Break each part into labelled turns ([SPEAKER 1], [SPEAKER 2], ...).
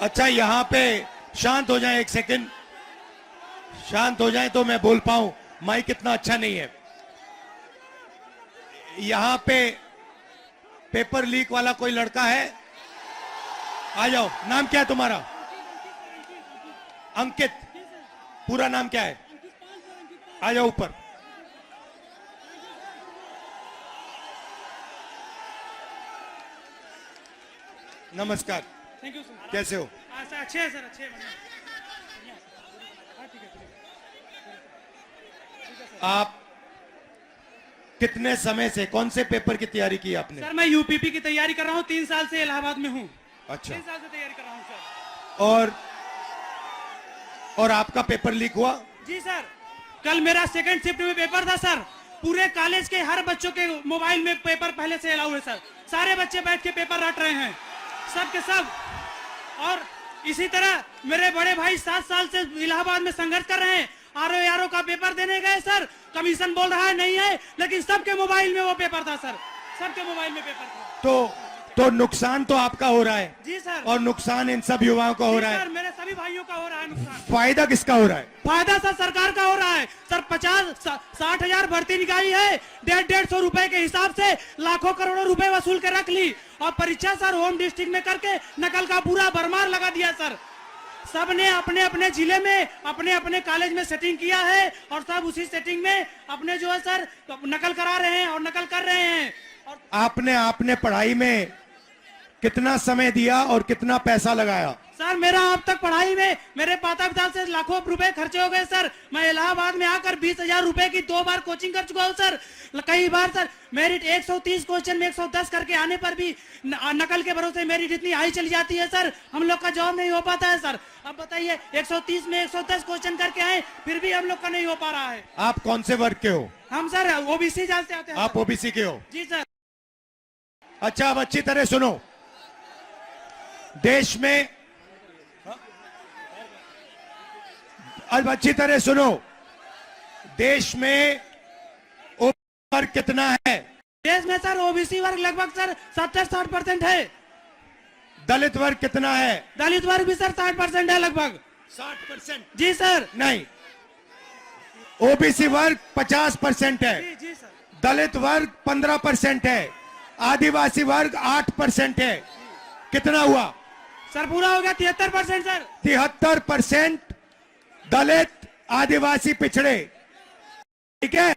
[SPEAKER 1] अच्छा, यहाँ पे शांत हो जाए, एक सेकंड शांत हो जाए तो मैं बोल पाऊं। माइक इतना अच्छा नहीं है। यहाँ पे पेपर लीक वाला कोई लड़का है? आ जाओ। नाम क्या है तुम्हारा? अंकित। पूरा नाम क्या है? आ जाओ ऊपर। नमस्कार।
[SPEAKER 2] Thank you sir.
[SPEAKER 1] कैसे हो?
[SPEAKER 2] सर अच्छे हैं सर, अच्छे हैं।
[SPEAKER 1] आप कितने समय से, कौन से पेपर की तैयारी की आपने?
[SPEAKER 2] सर मैं यूपीपी की तैयारी कर रहा हूँ, 3 साल से इलाहाबाद में हूँ।
[SPEAKER 1] अच्छा।
[SPEAKER 2] 3 साल से तैयारी कर रहा हूँ सर।
[SPEAKER 1] और आपका पेपर लीक हुआ?
[SPEAKER 2] जी सर, कल मेरा सेकंड शिफ्ट में पेपर था सर। पूरे कॉलेज के हर बच्चों के मोबाइल में पेपर पहले से अलाउ है सर। सारे बच्चे बैठ के पेपर रट रहे हैं, सब के सब। और इसी तरह मेरे बड़े भाई 7 साल से इलाहाबाद में संघर्ष कर रहे हैं। आरओ का पेपर देने गए सर, कमीशन बोल रहा है नहीं है, लेकिन सबके मोबाइल में वो पेपर था सर, सबके मोबाइल में पेपर था।
[SPEAKER 1] तो नुकसान तो आपका हो रहा है।
[SPEAKER 2] जी सर।
[SPEAKER 1] और नुकसान इन सब युवाओं का हो रहा है।
[SPEAKER 2] सर मेरे सभी भाइयों का हो रहा है नुकसान।
[SPEAKER 1] फायदा किसका हो रहा है?
[SPEAKER 2] फायदा सर सरकार का हो रहा है सर। 50-60 हजार भर्ती निकाली है, 150 रुपए के हिसाब से लाखों करोड़ों रुपए वसूल के रख ली। और परीक्षा सर होम डिस्ट्रिक्ट में करके नकल का पूरा भरमार लगा दिया सर। सबने अपने अपने जिले में अपने अपने कॉलेज में सेटिंग किया है, और सब उसी सेटिंग में अपने जो है सर नकल करा रहे हैं और नकल कर रहे हैं। और
[SPEAKER 1] आपने पढ़ाई में कितना समय दिया और कितना पैसा लगाया?
[SPEAKER 2] सर मेरा अब तक पढ़ाई में मेरे माता पिता से लाखों रुपए खर्चे हो गए सर। मैं इलाहाबाद में आकर 20,000 रुपए की 2 बार कोचिंग कर चुका हूँ सर। कई बार सर मेरिट 130 क्वेश्चन में 110 करके आने पर भी नकल के भरोसे मेरिट इतनी हाई चली जाती है सर, हम लोग का जॉब नहीं हो पाता है सर। अब बताइए, 130 में 110 क्वेश्चन करके आए, फिर भी हम लोग का नहीं हो पा रहा है।
[SPEAKER 1] आप कौन से वर्ग के हो?
[SPEAKER 2] हम सर ओबीसी जाते आते हैं।
[SPEAKER 1] आप ओबीसी के हो?
[SPEAKER 2] जी सर।
[SPEAKER 1] अच्छा, अब अच्छी तरह सुनो। देश में, अब अच्छी तरह सुनो, देश में ओबीसी वर्ग कितना है?
[SPEAKER 2] देश में सर ओबीसी वर्ग लगभग सर 70-60% है।
[SPEAKER 1] दलित वर्ग कितना है?
[SPEAKER 2] दलित वर्ग भी सर 60% है लगभग।
[SPEAKER 1] 60%?
[SPEAKER 2] जी सर।
[SPEAKER 1] नहीं, ओबीसी वर्ग 50% है।
[SPEAKER 2] जी जी सर।
[SPEAKER 1] दलित वर्ग 15% है। आदिवासी वर्ग 8% है। कितना हुआ
[SPEAKER 2] सर? पूरा हो गया 73% सर।
[SPEAKER 1] 73% दलित, आदिवासी, पिछड़े। ठीक है।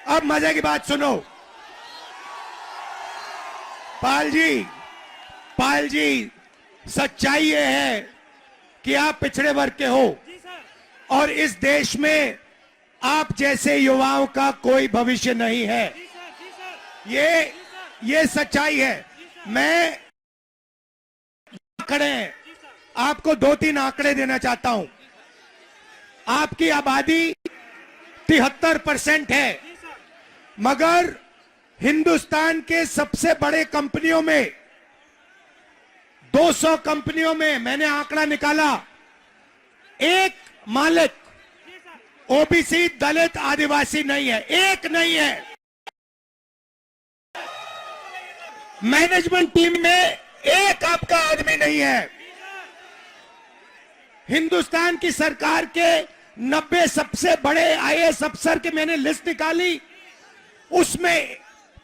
[SPEAKER 1] अब मजे की बात सुनो। पाल जी, सच्चाई ये है कि आप पिछड़े वर्ग के हो।
[SPEAKER 2] जी सर।
[SPEAKER 1] और इस देश में आप जैसे युवाओं का कोई भविष्य नहीं है।
[SPEAKER 2] जी सर, जी सर।
[SPEAKER 1] ये सच्चाई है। मैं खड़े हैं, आपको 2-3 आंकड़े देना चाहता हूं। आपकी आबादी 73% है, मगर हिंदुस्तान के सबसे बड़े कंपनियों में, 200 कंपनियों में मैंने आंकड़ा निकाला, एक मालिक ओबीसी, दलित, आदिवासी नहीं है। एक नहीं है। मैनेजमेंट टीम में एक आपका आदमी नहीं है। हिंदुस्तान की सरकार के 90 सबसे बड़े आईएएस अफसर की मैंने लिस्ट निकाली, उसमें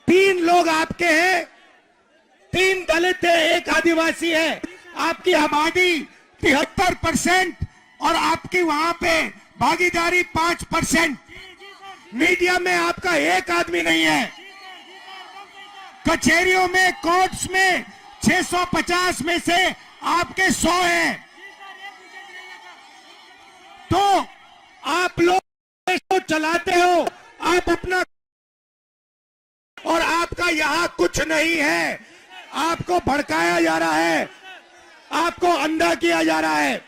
[SPEAKER 1] 3 लोग आपके हैं, 3 दलित है, 1 आदिवासी है। आपकी आबादी 73% और आपकी वहां पे भागीदारी 5%। मीडिया में आपका एक आदमी नहीं है। कचहरियों में, कोर्ट्स में 650 में से आपके 100 हैं। तो आप लोग देश को चलाते हो, आप अपना, और आपका यहां कुछ नहीं है। आपको भड़काया जा रहा है, आपको अंधा किया जा रहा है।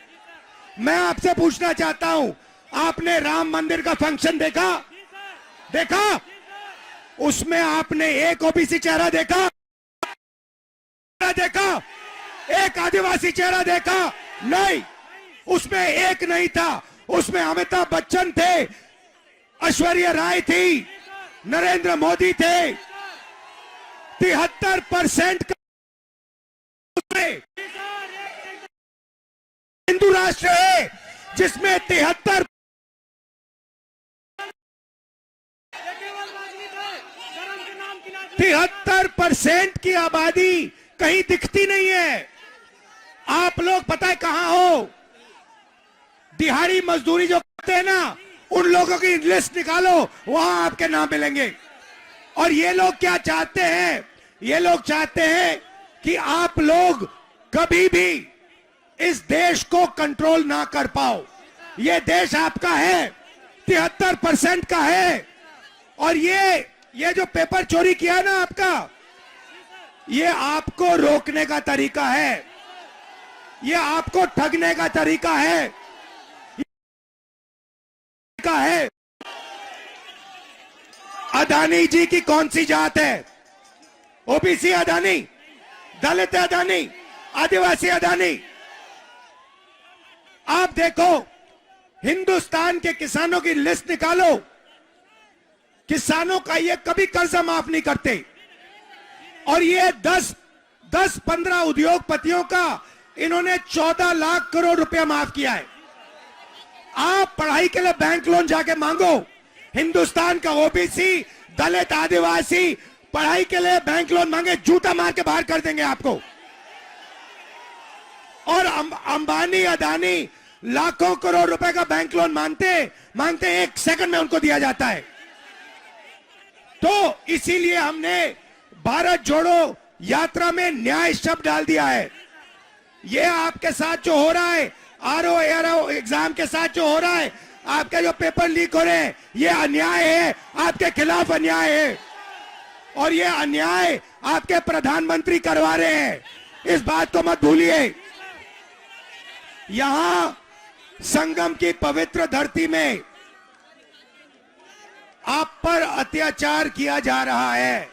[SPEAKER 1] मैं आपसे पूछना चाहता हूं, आपने राम मंदिर का फंक्शन देखा? उसमें आपने एक ओबीसी चेहरा देखा? एक आदिवासी चेहरा देखा? नहीं, उसमें एक नहीं था। उसमें अमिताभ बच्चन थे, ऐश्वर्या राय थी, नरेंद्र मोदी थे। 73% राष्ट्र है जिसमें 73% की आबादी कहीं दिखती नहीं है। आप लोग पता है कहां हो? दिहाड़ी मजदूरी जो करते हैं ना, उन लोगों की लिस्ट निकालो, वहां आपके नाम मिलेंगे। और ये लोग क्या चाहते हैं? ये लोग चाहते हैं कि आप लोग कभी भी इस देश को कंट्रोल ना कर पाओ। ये देश आपका है, 73% का है। और ये जो पेपर चोरी किया ना आपका, ये आपको रोकने का तरीका है, ये आपको ठगने का तरीका है। अदानी जी की कौन सी जात है? ओबीसी अदानी, दलित अदानी, आदिवासी अदानी। आप देखो, हिंदुस्तान के किसानों की लिस्ट निकालो, किसानों का ये कभी कर्जा माफ नहीं करते। और ये 10-15 उद्योगपतियों का इन्होंने 14 लाख करोड़ रुपया माफ किया है। आप पढ़ाई के लिए बैंक लोन जाके मांगो, हिंदुस्तान का ओबीसी, दलित, आदिवासी पढ़ाई के लिए बैंक लोन मांगे, जूता मार के बाहर कर देंगे आपको। और अंबानी, अदानी लाखों करोड़ रुपए का बैंक लोन मांगते 1 सेकंड में उनको दिया जाता है। तो इसीलिए हमने भारत जोड़ो यात्रा में न्याय शब्द डाल दिया है। ये आपके साथ जो हो रहा है, आरओ एग्जाम के साथ जो हो रहा है, आपके जो पेपर लीक हो रहे हैं, ये अन्याय है, आपके खिलाफ अन्याय है। और ये अन्याय आपके प्रधानमंत्री करवा रहे हैं, इस बात को मत भूलिए। यहां संगम की पवित्र धरती में आप पर अत्याचार किया जा रहा है,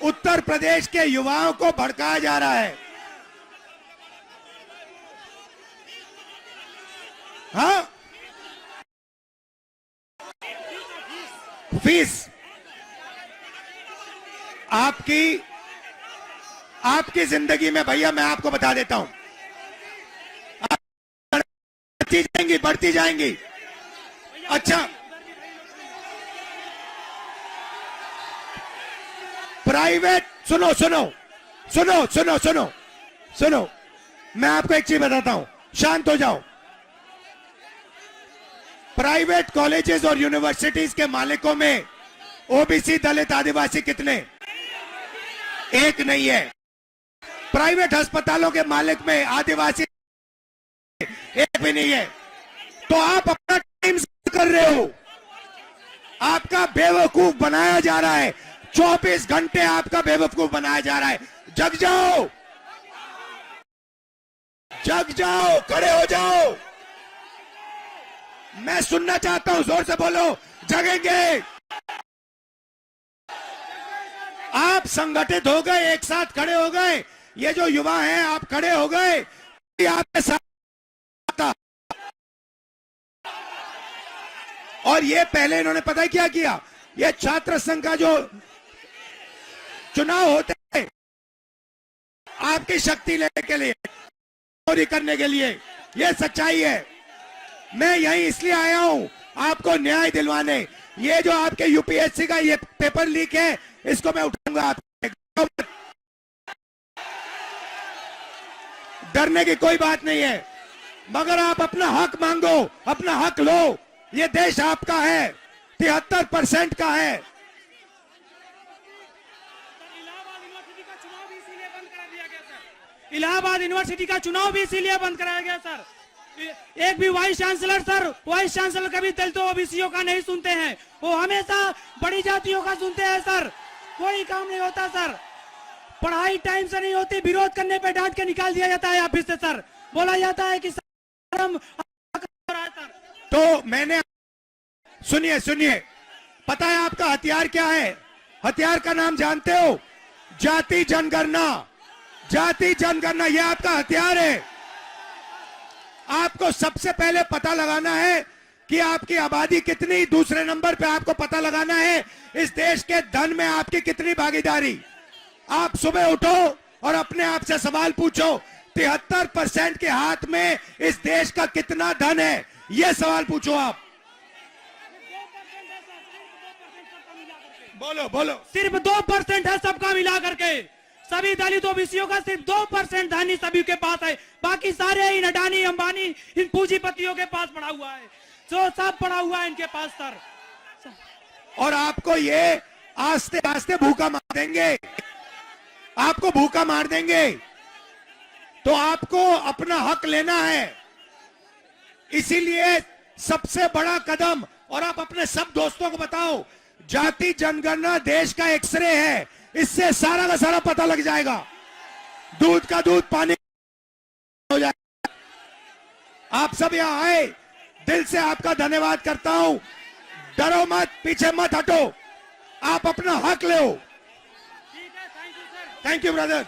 [SPEAKER 1] उत्तर प्रदेश के युवाओं को भड़काया जा रहा है। हाँ, फीस आपकी जिंदगी में भैया मैं आपको बता देता हूं, बढ़ती जाएंगी। अच्छा, प्राइवेट, सुनो, मैं आपको एक चीज बताता हूं, शांत हो जाओ। प्राइवेट कॉलेजेस और यूनिवर्सिटीज के मालिकों में ओबीसी, दलित, आदिवासी कितने? एक नहीं है। प्राइवेट अस्पतालों के मालिक में आदिवासी एक भी नहीं है। तो आप अपना टाइम कर रहे हो, आपका बेवकूफ बनाया जा रहा है। 24 घंटे आपका बेवकूफ बनाया जा रहा है। जग जाओ, खड़े हो जाओ। मैं सुनना चाहता हूं, जोर से बोलो, जगेंगे। आप संगठित हो गए, एक साथ खड़े हो गए। ये जो युवा हैं, आप खड़े हो गए, आपके साथ। और ये पहले इन्होंने पता है क्या किया? ये छात्र संघ का जो चुनाव होते हैं, आपकी शक्ति लेने के लिए, चोरी करने के लिए, ये सच्चाई है। मैं यहीं इसलिए आया हूं आपको न्याय दिलवाने। ये जो आपके यूपीएससी का ये पेपर लीक है, इसको मैं उठाऊंगा। आप डरने की कोई बात नहीं है, मगर आप अपना हक मांगो, अपना हक लो। ये देश आपका है, 73% का है।
[SPEAKER 2] इलाहाबाद यूनिवर्सिटी का चुनाव भी इसीलिए बंद कराया गया सर। एक भी वाइस चांसलर कभी दलितों ओबीसीओं का नहीं सुनते हैं, वो हमेशा बड़ी जातियों का सुनते हैं सर। कोई काम नहीं होता सर, पढ़ाई टाइम से नहीं होती, विरोध करने पे डांट के निकाल दिया जाता है ऑफिस से सर। बोला जाता है कि सर,
[SPEAKER 1] तो मैंने सुनिए, पता है आपका हथियार क्या है? हथियार का नाम जानते हो? जाति जनगणना, ये आपका हथियार है। आपको सबसे पहले पता लगाना है कि आपकी आबादी कितनी, दूसरे नंबर पे आपको पता लगाना है इस देश के धन में आपकी कितनी भागीदारी। आप सुबह उठो और अपने आप से सवाल पूछो, 73% के हाथ में इस देश का कितना धन है, यह सवाल पूछो आप। बोलो बोलो।
[SPEAKER 2] सिर्फ 2% है सबका मिला करके, सभी दलित ओबीसीओं का सिर्फ 2% धन ही सभी के पास है, बाकी सारे इन अडानी अंबानी इन पूंजीपतियों के पास पड़ा हुआ है, जो सब पड़ा हुआ है इनके पास सर।
[SPEAKER 1] और आपको ये आस्ते आस्ते भूखा मार देंगे, आपको भूखा मार देंगे, तो आपको अपना हक लेना है। इसीलिए सबसे बड़ा कदम, और आप अपने सब दोस्तों को बताओ, जाति जनगणना देश का एक्सरे है, इससे सारा का सारा पता लग जाएगा, दूध का दूध पानी हो जाएगा। आप सब यहां आए, दिल से आपका धन्यवाद करता हूं। डरो मत, पीछे मत हटो, आप अपना हक लो।
[SPEAKER 2] ठीक है, thank you sir.
[SPEAKER 1] Thank you brother.